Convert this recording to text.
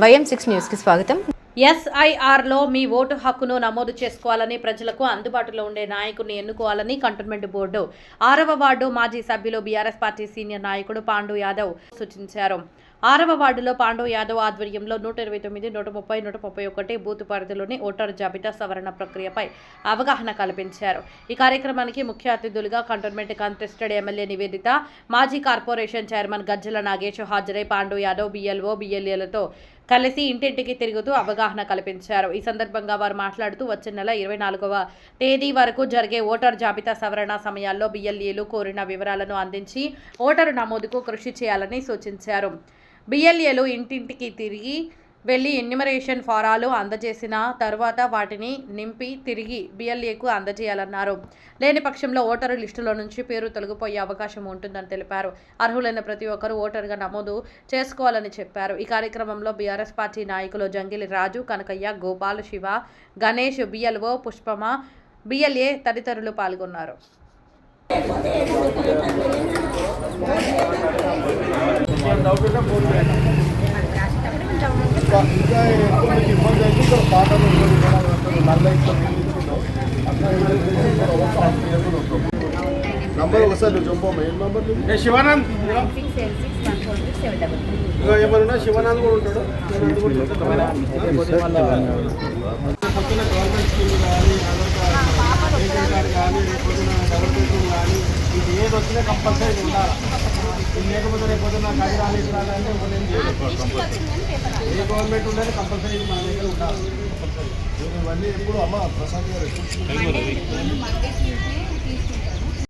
YM6 న్యూస్కి స్వాగతం. SIRలో మీ vote హక్కును నమోదు చేసుకోవాలని, ప్రజలకు అందుబాటులో ఉండే నాయకుడిని ఎన్నుకోవాలని కంటోన్మెంట్ బోర్డు 6వ వార్డు మాజీ సభ్యులు బీఆర్ఎస్ పార్టీ సీనియర్ నాయకుడు పాండు యాదవ్ సూచించారు. 6వ వార్డులో పాండు యాదవ్ ఆధ్వర్యంలో 129, 130, 131 బూత్ పరిధిలోని ఓటరు జాబితా సవరణ ప్రక్రియపై అవగాహన కల్పించారు. ఈ కార్యక్రమానికి ముఖ్య అతిథులుగా కంటోన్మెంట్ కంటెస్టెడ్ ఎమ్మెల్యే నివేదిత, మాజీ కార్పొరేషన్ చైర్మన్ గజ్జల నాగేష్ హాజరై పాండు యాదవ్ BLO, BLAలతో కలిసి ఇంటింటికి తిరుగుతూ అవగాహన కల్పించారు. ఈ సందర్భంగా వారు మాట్లాడుతూ వచ్చే నెల 24వ తేదీ వరకు జరిగే ఓటర్ జాబితా సవరణ సమయాల్లో BLAలు కోరిన వివరాలను అందించి ఓటరు నమోదుకు కృషి చేయాలని సూచించారు. BLAలు ఇంటింటికి తిరిగి వెళ్లి ఎన్యూమరేషన్ ఫారాలు అందజేసిన తర్వాత వాటిని నింపి తిరిగి BLAకు అందజేయాలన్నారు. లేని పక్షంలో ఓటరు లిస్టులో నుంచి పేరు తొలగిపోయే అవకాశం ఉంటుందని తెలిపారు. అర్హులైన ప్రతి ఒక్కరూ ఓటరుగా నమోదు చేసుకోవాలని చెప్పారు. ఈ కార్యక్రమంలో బీఆర్ఎస్ పార్టీ నాయకులు జంగిలి రాజు, కనకయ్య, గోపాల్, శివ, గణేష్, BLO పుష్పమ, BLA తదితరులు పాల్గొన్నారు. ఇంకా ఎక్కువ ఇబ్బంది అయితే ఇక్కడ పాటలు నంబర్ ఒకసారి నువ్వు చెప్పమ్మా. ఏం నంబర్? శివానంద్ ఏమన్నా శివానంద్ కూడా ఉంటాడు. గవర్నమెంట్ స్కీమ్ కానీ, రేషన్ కార్డు కానీ, డబుల్ బెడ్రూమ్ కానీ, ఇది ఏది వచ్చినా కంపల్సరీ ఉండాలి. ఇది లేకపోతే రేపు నాకు అది రాలేదు రాలంటే ఏ గవర్నమెంట్ ఉండాలి కంపల్సరీ మన దగ్గర ఉండాలి. ఇవన్నీ ఎప్పుడు అమ్మ ప్రసాద్ గారు